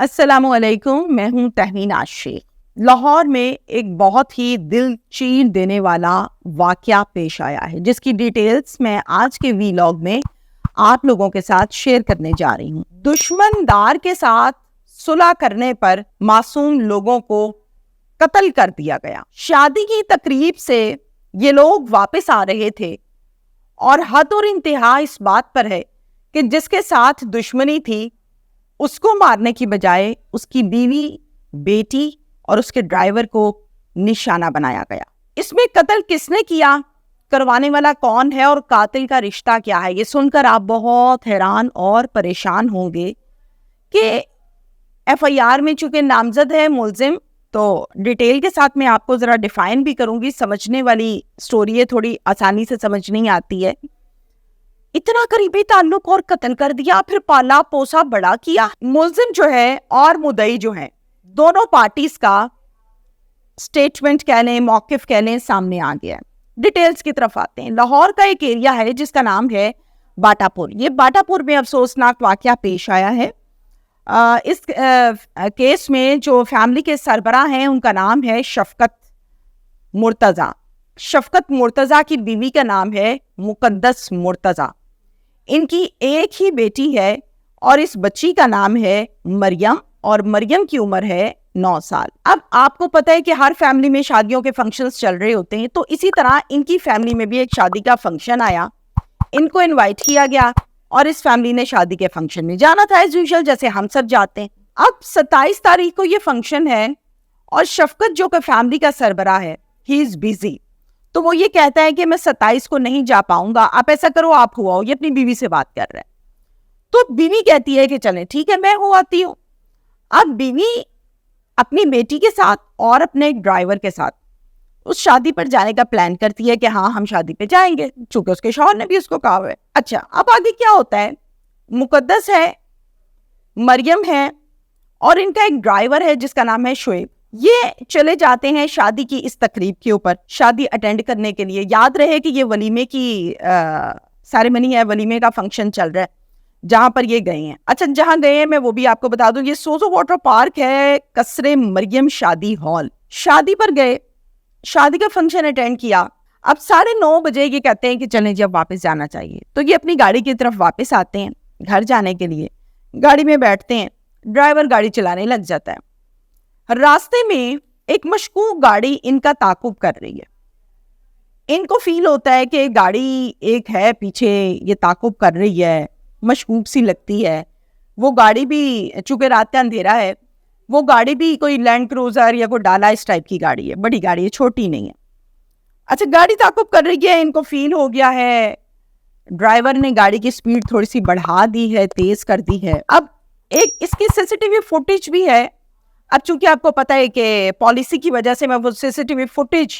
السلام علیکم، میں ہوں تہمین عاشق۔ لاہور میں ایک بہت ہی دل چیر دینے والا واقعہ پیش آیا ہے جس کی ڈیٹیلز میں آج کے ویلاگ میں آپ لوگوں کے ساتھ شیئر کرنے جا رہی ہوں۔ دشمن دار کے ساتھ صلح کرنے پر معصوم لوگوں کو قتل کر دیا گیا۔ شادی کی تقریب سے یہ لوگ واپس آ رہے تھے اور حد اور انتہا اس بات پر ہے کہ جس کے ساتھ دشمنی تھی اس کو مارنے کی بجائے اس کی بیوی، بیٹی اور اس کے ڈرائیور کو نشانہ بنایا گیا۔ اس میں قتل کس نے کیا، کروانے والا کون ہے اور قاتل کا رشتہ کیا ہے، یہ سن کر آپ بہت حیران اور پریشان ہوں گے کہ ایف آئی آر میں چونکہ نامزد ہے ملزم، تو ڈیٹیل کے ساتھ میں آپ کو ذرا ڈیفائن بھی کروں گی۔ سمجھنے والی سٹوری ہے، تھوڑی آسانی سے سمجھ نہیں آتی ہے۔ اتنا قریبی تعلق اور قتل کر دیا، پھر پالا پوسا بڑا کیا۔ ملزم جو ہے اور مدعی جو ہے، دونوں پارٹیز کا سٹیٹمنٹ کہہ لیں، موقف کہہ لیں، سامنے آ گیا ہے۔ ڈیٹیلز کی طرف آتے ہیں۔ لاہور کا ایک ایریا ہے جس کا نام ہے باٹا پور۔ یہ باٹا پور میں افسوسناک واقعہ پیش آیا ہے۔ اس کیس میں جو فیملی کے سربراہ ہیں ان کا نام ہے شفقت مرتضیٰ۔ شفقت مرتضیٰ کی بیوی کا نام ہے مقدس مرتضیٰ۔ ان کی ایک ہی بیٹی ہے اور اس بچی کا نام ہے مریم، اور مریم کی عمر ہے 9 سال۔ اب آپ کو پتہ ہے کہ ہر فیملی میں شادیوں کے فنکشنز چل رہے ہوتے ہیں، تو اسی طرح ان کی فیملی میں بھی ایک شادی کا فنکشن آیا۔ ان کو انوائٹ کیا گیا اور اس فیملی نے شادی کے فنکشن میں جانا تھا ایز یوزول، جیسے ہم سب جاتے ہیں۔ اب 27 تاریخ کو یہ فنکشن ہے اور شفقت جو کہ فیملی کا سربراہ ہے، ہی از بیزی، تو وہ یہ کہتا ہے کہ میں 27 کو نہیں جا پاؤں گا، آپ ایسا کرو آپ ہو آؤ۔ یہ اپنی بیوی سے بات کر رہا ہے، تو بیوی کہتی ہے کہ چلیں ٹھیک ہے میں ہو آتی ہوں۔ اب بیوی اپنی بیٹی کے ساتھ اور اپنے ایک ڈرائیور کے ساتھ اس شادی پر جانے کا پلان کرتی ہے کہ ہاں ہم شادی پہ جائیں گے، چونکہ اس کے شوہر نے بھی اس کو کہا ہوا ہے۔ اچھا، اب آگے کیا ہوتا ہے؟ مقدس ہے، مریم ہے اور ان کا ایک ڈرائیور ہے جس کا نام ہے شعیب۔ یہ چلے جاتے ہیں شادی کی اس تقریب کے اوپر شادی اٹینڈ کرنے کے لیے۔ یاد رہے کہ یہ ولیمے کی سیریمنی ہے، ولیمے کا فنکشن چل رہا ہے جہاں پر یہ گئے ہیں۔ اچھا، جہاں گئے ہیں میں وہ بھی آپ کو بتا دوں، یہ سوزو واٹر پارک ہے، قصر مریم شادی ہال۔ شادی پر گئے، شادی کا فنکشن اٹینڈ کیا۔ اب 9:30 بجے یہ کہتے ہیں کہ چلیں جی اب واپس جانا چاہیے، تو یہ اپنی گاڑی کی طرف واپس آتے ہیں گھر جانے کے لیے۔ گاڑی میں بیٹھتے ہیں، ڈرائیور گاڑی چلانے لگ جاتا ہے۔ راستے میں ایک مشکوک گاڑی ان کا تعاقب کر رہی ہے۔ ان کو فیل ہوتا ہے کہ گاڑی ایک ہے پیچھے، یہ تعاقب کر رہی ہے، مشکوک سی لگتی ہے۔ وہ گاڑی بھی چونکہ رات کا اندھیرا ہے، وہ گاڑی بھی کوئی لینڈ کروزر یا کوئی ڈالا اس ٹائپ کی گاڑی ہے، بڑی گاڑی ہے، چھوٹی نہیں ہے۔ اچھا، گاڑی تعاقب کر رہی ہے، ان کو فیل ہو گیا ہے، ڈرائیور نے گاڑی کی سپیڈ تھوڑی سی بڑھا دی ہے، تیز کر دی ہے۔ اب ایک اس کی سی سی ٹی وی فوٹیج بھی ہے۔ اب چونکہ آپ کو پتہ ہے کہ پالیسی کی وجہ سے میں وہ سی سی ٹی وی فوٹیج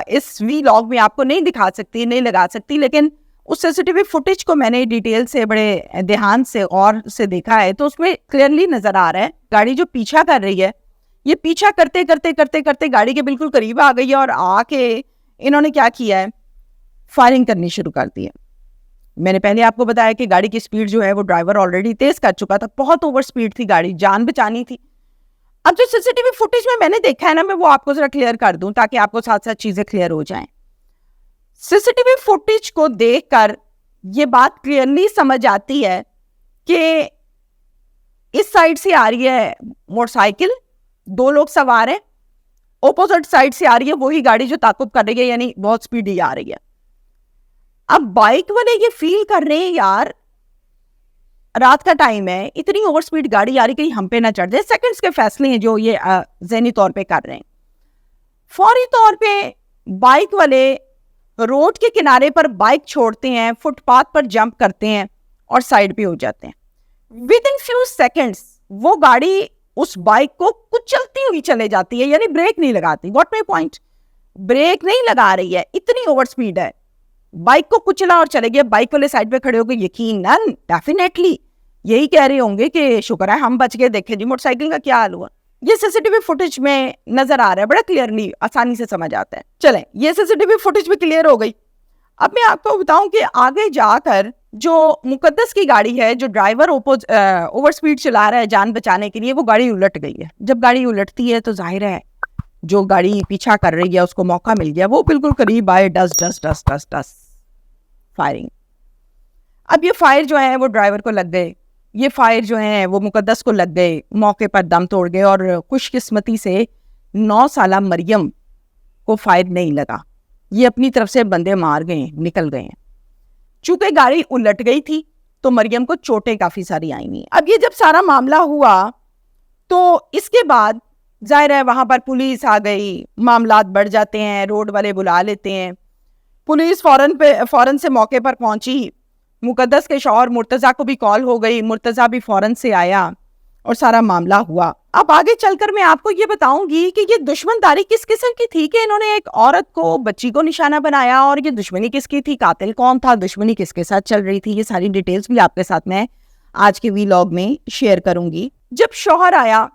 اس وی لاگ میں آپ کو نہیں دکھا سکتی، نہیں لگا سکتی، لیکن اس سی سی ٹی وی فوٹیج کو میں نے ڈیٹیل سے بڑے دھیان سے غور سے دیکھا ہے، تو اس میں کلیئرلی نظر آ رہا ہے گاڑی جو پیچھا کر رہی ہے، یہ پیچھا کرتے کرتے کرتے کرتے گاڑی کے بالکل قریب آ گئی ہے، اور آ کے انہوں نے کیا کیا ہے، فائرنگ کرنی شروع کر دی ہے۔ میں نے پہلے آپ کو بتایا کہ گاڑی کی سپیڈ جو ہے وہ ڈرائیور آلریڈی تیز کر چکا تھا، بہت اوور سپیڈ تھی گاڑی، جان بچانی تھی۔ اب جو سی سی ٹی وی فوٹیج میں نے دیکھا ہے نا، میں وہ آپ کو ذرا کلیئر کر دوں تاکہ آپ کو ساتھ ساتھ چیزیں کلیئر ہو جائیں۔ سی سی ٹی وی فوٹیج کو دیکھ کر یہ بات کلیئرلی سمجھ آتی ہے کہ اس سائڈ سے آ رہی ہے موٹر سائیکل، 2 لوگ سوار ہیں، اپوزٹ سائڈ سے آ رہی ہے وہی گاڑی جو تعاقب کر رہی ہے، یعنی بہت سپیڈ ہی آ رہی ہے۔ اب بائک والے یہ فیل کر رہے ہیں یار رات کا ٹائم ہے، اتنی اوور سپیڈ گاڑی آ رہی کہیں ہم پہ نہ چڑھ جائے۔ سیکنڈز کے فیصلے ہیں جو یہ ذہنی طور پہ کر رہے ہیں۔ فوری طور پہ بائک والے روڈ کے کنارے پر بائک چھوڑتے ہیں، فٹ پاتھ پر جمپ کرتے ہیں اور سائڈ پہ ہو جاتے ہیں۔ ودن فیو سیکنڈز وہ گاڑی اس بائک کو کچلتی ہوئی چلے جاتی ہے، یعنی بریک نہیں لگاتی۔ واٹ مائی پوائنٹ، بریک نہیں لگا رہی ہے، اتنی اوور سپیڈ ہے، بائک کو کچلا اور چلے گئے۔ بائک والے سائڈ پہ کھڑے ہو گئے، یقیناً ڈیفینیٹلی یہی کہہ رہے ہوں گے کہ شکر ہے ہم بچ گئے، دیکھیں جی موٹر سائیکل کا کیا حال ہوا۔ یہ سی سی ٹی وی فوٹیج میں نظر آ رہا ہے، بڑا کلیئرلی، آسانی سے سمجھ آتا ہے۔ چلیں، یہ سی سی ٹی وی فوٹیج بھی کلیئر ہو گئی۔ اب میں آپ کو بتاؤں کہ آگے جا کر جو مقدس کی گاڑی ہے، جو ڈرائیور اوور سپیڈ چلا رہا ہے جان بچانے کے لیے، وہ گاڑی الٹ گئی ہے. جب گاڑی الٹتی ہے تو ظاہر ہے جو گاڑی پیچھا کر رہی ہے اس کو موقع مل گیا، وہ بالکل قریب آئے، ڈس ڈس ڈس ڈس ڈس فائرنگ. اب یہ فائر جو ہے وہ ڈرائیور کو لگ گئے، یہ فائر جو ہیں وہ مقدس کو لگ گئے، موقع پر دم توڑ گئے. اور خوش قسمتی سے 9 سالہ مریم کو فائر نہیں لگا، یہ اپنی طرف سے بندے مار گئے، نکل گئے ہیں. چونکہ گاڑی الٹ گئی تھی تو مریم کو چوٹیں کافی ساری آئی ہوئی. اب یہ جب سارا معاملہ ہوا تو اس کے بعد ظاہر ہے وہاں پر پولیس آ گئی، معاملات بڑھ جاتے ہیں، روڈ والے بلا لیتے ہیں. پولیس فوراً سے موقع پر پہنچی، مقدس کے شوہر مرتضیٰ کو بھی کال ہو گئی، مرتضیٰ بھی فوراً سے آیا اور سارا معاملہ ہوا. اب آگے چل کر میں آپ کو یہ بتاؤں گی کہ یہ دشمن داری کس قسم کی تھی کہ انہوں نے ایک عورت کو، بچی کو نشانہ بنایا، اور یہ دشمنی کس کی تھی، قاتل کون تھا، دشمنی کس کے ساتھ چل رہی تھی. یہ ساری ڈیٹیلز بھی آپ کے ساتھ میں آج کے ویلاگ میں شیئر کروں گی. جب شوہر آیا،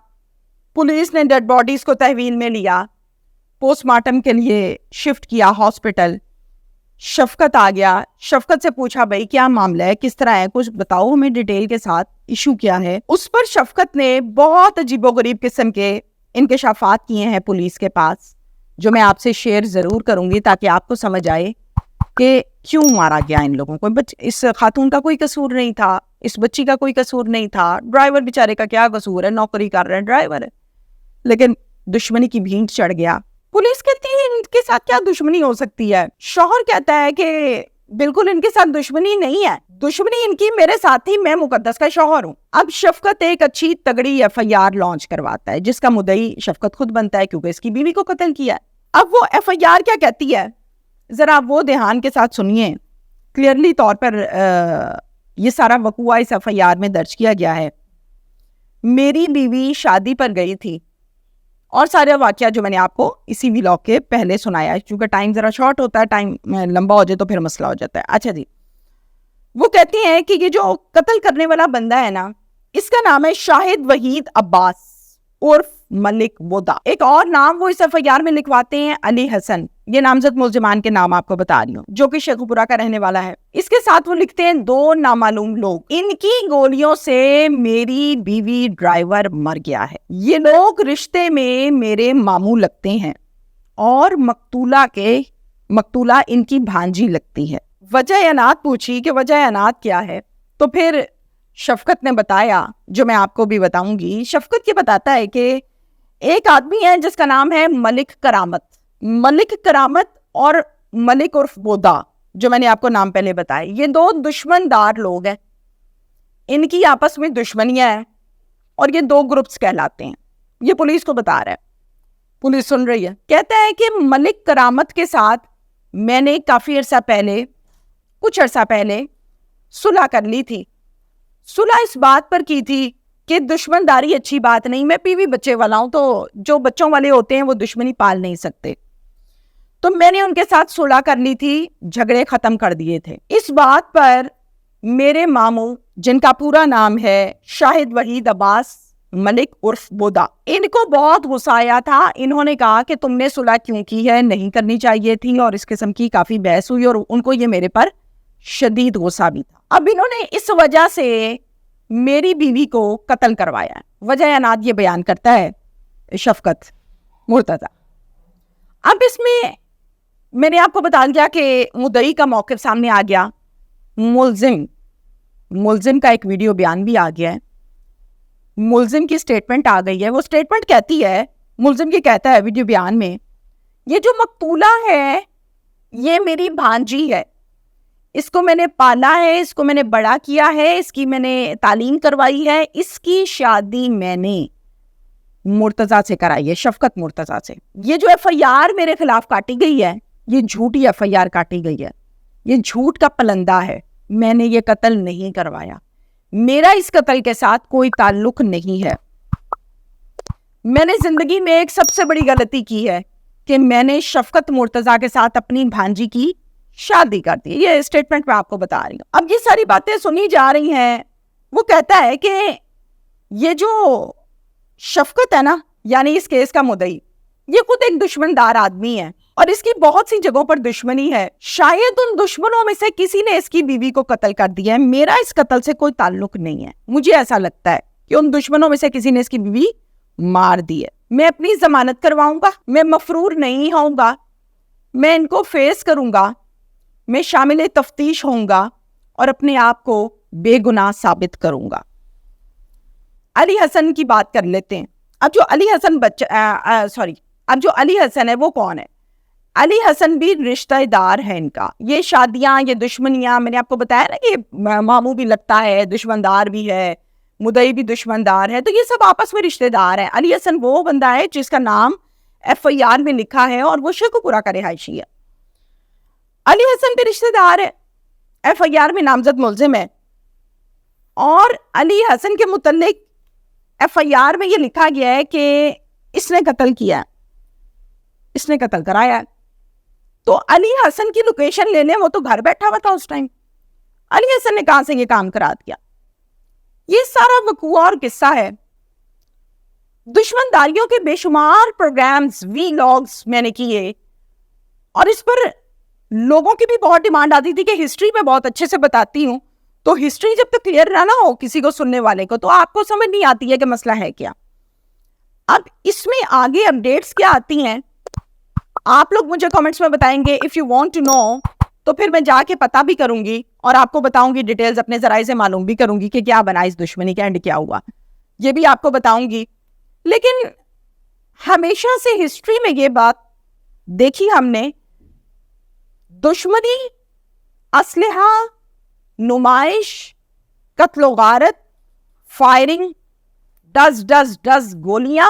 پولیس نے ڈیڈ باڈیز کو تحویل میں لیا، پوسٹ مارٹم کے لیے شفٹ کیا ہاسپٹل. شفقت آ گیا، شفقت سے پوچھا بھائی کیا معاملہ ہے، کس طرح ہے، کچھ بتاؤ ہمیں ڈیٹیل کے ساتھ، ایشو کیا ہے. اس پر شفقت نے بہت عجیب و غریب قسم کے انکشافات کیے ہیں پولیس کے پاس، جو میں آپ سے شیئر ضرور کروں گی تاکہ آپ کو سمجھ آئے کہ کیوں مارا گیا ان لوگوں کو. اس خاتون کا کوئی قصور نہیں تھا، اس بچی کا کوئی قصور نہیں تھا، ڈرائیور بیچارے کا کیا قصور ہے، نوکری کر رہے ہیں، ڈرائیور ہے، لیکن دشمنی کی بھینٹ چڑھ گیا. پولیس کہتی ہے ان کے ساتھ کیا دشمنی ہو سکتی ہے. شوہر کہتا ہے کہ بالکل ان کے ساتھ دشمنی نہیں ہے، دشمنی ان کی میرے ساتھ ہی، میں مقدس کا شوہر ہوں. اب شفقت ایک اچھی تگڑی FIR لانچ کرواتا ہے جس کا مدعی شفقت خود بنتا ہے کیونکہ اس کی بیوی کو قتل کیا ہے. اب وہ FIR کیا کہتی ہے ذرا آپ وہ دھیان کے ساتھ سنیے. کلیئرلی طور پر یہ سارا وقوع اس FIR میں درج کیا گیا ہے. میری بیوی شادی پر گئی تھی، اور سارے واقعہ جو میں نے آپ کو اسی ویلاگ کے پہلے سنایا ہے، کیونکہ ٹائم ذرا شارٹ ہوتا ہے، ٹائم لمبا ہو جائے تو پھر مسئلہ ہو جاتا ہے. اچھا جی، وہ کہتی ہیں کہ یہ جو قتل کرنے والا بندہ ہے نا، اس کا نام ہے شاہد وحید عباس عرف ملک ودا. ایک اور نام وہ اس FIR میں لکھواتے ہیں علی حسن. یہ نامزد ملزمان کے نام آپ کو بتا رہی ہوں، جو کہ شیخو پورہ کا رہنے والا ہے. اس کے ساتھ وہ لکھتے ہیں 2 نامعلوم لوگ، ان کی گولیوں سے میری بیوی ڈرائیور مر گیا ہے. یہ لوگ رشتے میں میرے ماموں لگتے ہیں اور مقتولہ ان کی بھانجی لگتی ہے. وجہ عناد پوچھی کہ وجہ عناد کیا ہے، تو پھر شفقت نے بتایا، جو میں آپ کو بھی بتاؤں گی. شفقت یہ بتاتا ہے کہ ایک آدمی ہے جس کا نام ہے ملک کرامت اور ملک عرف بودا، جو میں نے آپ کو نام پہلے بتائے. یہ 2 دشمن دار لوگ ہیں، ان کی آپس میں دشمنیاں ہیں اور یہ 2 گروپس کہلاتے ہیں. یہ پولیس کو بتا رہا ہے، پولیس سن رہی ہے. کہتا ہے کہ ملک کرامت کے ساتھ میں نے کچھ عرصہ پہلے صلح کر لی تھی. صلح اس بات پر کی تھی کہ دشمن داری اچھی بات نہیں، میں بیوی بچے والا ہوں، تو جو بچوں والے ہوتے ہیں وہ دشمنی پال نہیں سکتے. تو میں نے ان کے ساتھ صلح کر لی تھی، جھگڑے ختم کر دیے تھے. اس بات پر میرے ماموں، جن کا پورا نام ہے شاہد وحید عباس ملک عرف بودا، ان کو بہت غصہ آیا تھا. انہوں نے کہا کہ تم نے صلح کیوں کی ہے، نہیں کرنی چاہیے تھی، اور اس قسم کی کافی بحث ہوئی اور ان کو یہ میرے پر شدید غصہ بھی تھا. اب انہوں نے اس وجہ سے میری بیوی کو قتل کروایا. وجہ عناد یہ بیان کرتا ہے شفقت مرتضیٰ. اب اس میں نے آپ کو بتا دیا کہ مدعی کا موقف سامنے آ گیا، ملزم کا ایک ویڈیو بیان بھی آ گیا ہے، ملزم کی سٹیٹمنٹ آ گئی ہے. وہ سٹیٹمنٹ کہتی ہے، ملزم یہ کہتا ہے ویڈیو بیان میں، یہ جو مقتولہ ہے یہ میری بھانجی ہے، اس کو میں نے پالا ہے، اس کو میں نے بڑا کیا ہے، اس کی میں نے تعلیم کروائی ہے، اس کی شادی میں نے مرتضیٰ سے کرائی ہے، شفقت مرتضیٰ سے. یہ جو FIR میرے خلاف کاٹی گئی ہے، یہ جھوٹی FIR کاٹی گئی ہے، یہ جھوٹ کا پلندہ ہے. میں نے یہ قتل نہیں کروایا، میرا اس قتل کے ساتھ کوئی تعلق نہیں ہے. میں نے زندگی میں ایک سب سے بڑی غلطی کی ہے کہ میں نے شفقت مرتضیٰ کے ساتھ اپنی بھانجی کی شادی کر دی. یہ اسٹیٹمنٹ میں آپ کو بتا رہی ہوں. اب یہ ساری باتیں سنی جا رہی ہیں. وہ کہتا ہے کہ یہ جو شفقت ہے نا، یعنی اس کیس کا مدعی، یہ خود ایک دشمن دار آدمی ہے. اور اس کی بہت سی جگہوں پر دشمنی ہے. شاید ان دشمنوں میں سے کسی نے اس کی بیوی کو قتل کر دیا ہے. میرا اس قتل سے کوئی تعلق نہیں ہے. مجھے ایسا لگتا ہے کہ ان دشمنوں میں سے کسی نے اس کی بیوی مار دی ہے. میں اپنی ضمانت کرواؤں گا, میں مفرور نہیں ہوں گا, میں ان کو فیس کروں گا, میں شامل تفتیش ہوں گا اور اپنے آپ کو بے گناہ ثابت کروں گا. علی حسن کی بات کر لیتے ہیں. اب جو علی حسن ہے وہ کون ہے؟ علی حسن بھی رشتہ دار ہے ان کا. یہ شادیاں, یہ دشمنیاں, میں نے آپ کو بتایا نا کہ ماموں بھی لگتا ہے, دشمندار بھی ہے, مدعی بھی دشمندار ہے, تو یہ سب آپس میں رشتہ دار ہیں. علی حسن وہ بندہ ہے جس کا نام FIR میں لکھا ہے اور وہ شیخو پورہ کا رہائشی ہے. علی حسن بھی رشتہ دار ہے, FIR میں نامزد ملزم ہے, اور علی حسن کے متعلق FIR میں یہ لکھا گیا ہے کہ اس نے قتل کیا ہے, اس نے قتل کرایا ہے. تو علی حسن کی لوکیشن لے لیں, وہ تو گھر بیٹھا ہوا تھا اس ٹائم. علی حسن نے کہاں سے یہ کام کرا دیا؟ یہ سارا وقوع اور قصہ ہے. دشمنداریوں کے بے شمار پروگرامز, وی-لاگز میں نے کیے, اور اس پر لوگوں کی بھی بہت ڈیمانڈ آتی تھی کہ ہسٹری میں بہت اچھے سے بتاتی ہوں. تو ہسٹری جب تک کلیئر نہ ہو کسی کو, سننے والے کو, تو آپ کو سمجھ نہیں آتی ہے کہ مسئلہ ہے کیا. اب اس میں آگے اپڈیٹس کیا آتی ہیں آپ لوگ مجھے کمنٹس میں بتائیں گے. If you want to know, تو پھر میں جا کے پتہ بھی کروں گی اور آپ کو بتاؤں گی, ڈیٹیلز اپنے ذرائع سے معلوم بھی کروں گی کہ کیا بنا اس دشمنی کا, اینڈ کیا ہوا, یہ بھی آپ کو بتاؤں گی. لیکن ہمیشہ سے ہسٹری میں یہ بات دیکھی ہم نے, دشمنی, اسلحہ, نمائش, قتل و غارت, فائرنگ, ڈز گولیاں,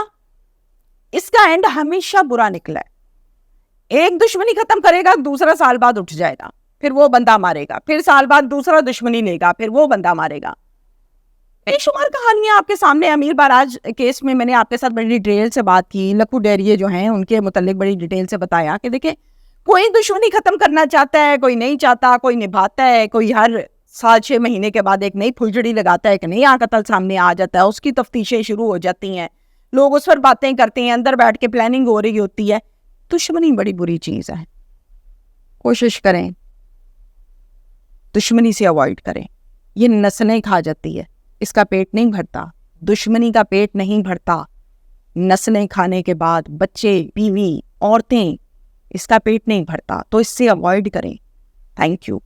اس کا اینڈ ہمیشہ برا نکلا ہے. ایک دشمنی ختم کرے گا, دوسرا سال بعد اٹھ جائے گا, پھر وہ بندہ مارے گا, پھر سال بعد دوسرا دشمنی لے گا, پھر وہ بندہ مارے گا. بے شمار کہانیاں آپ کے سامنے. امیر باراج کیس میں نے آپ کے ساتھ بڑی ڈیٹیل سے بات کی. لکھو ڈیریے جو ہیں ان کے متعلق بڑی ڈیٹیل سے بتایا کہ دیکھیں, کوئی دشمنی ختم کرنا چاہتا ہے, کوئی نہیں چاہتا, کوئی نبھاتا ہے, کوئی ہر سال 6 مہینے کے بعد ایک نئی پھلجڑی لگاتا ہے, ایک نیا قتل سامنے آ جاتا ہے, اس کی تفتیشیں شروع ہو جاتی ہیں, لوگ اس پر باتیں کرتے ہیں, اندر بیٹھ کے پلاننگ ہو رہی ہوتی ہے. دشمنی بڑی بری چیز ہے. کوشش کریں دشمنی سے اوائڈ کریں. یہ نسلیں کھا جاتی ہے, اس کا پیٹ نہیں بھرتا. دشمنی کا پیٹ نہیں بھرتا. نسلیں کھانے کے بعد بچے, بیوی, عورتیں, اس کا پیٹ نہیں بھرتا. تو اس سے اوائڈ کریں. Thank you.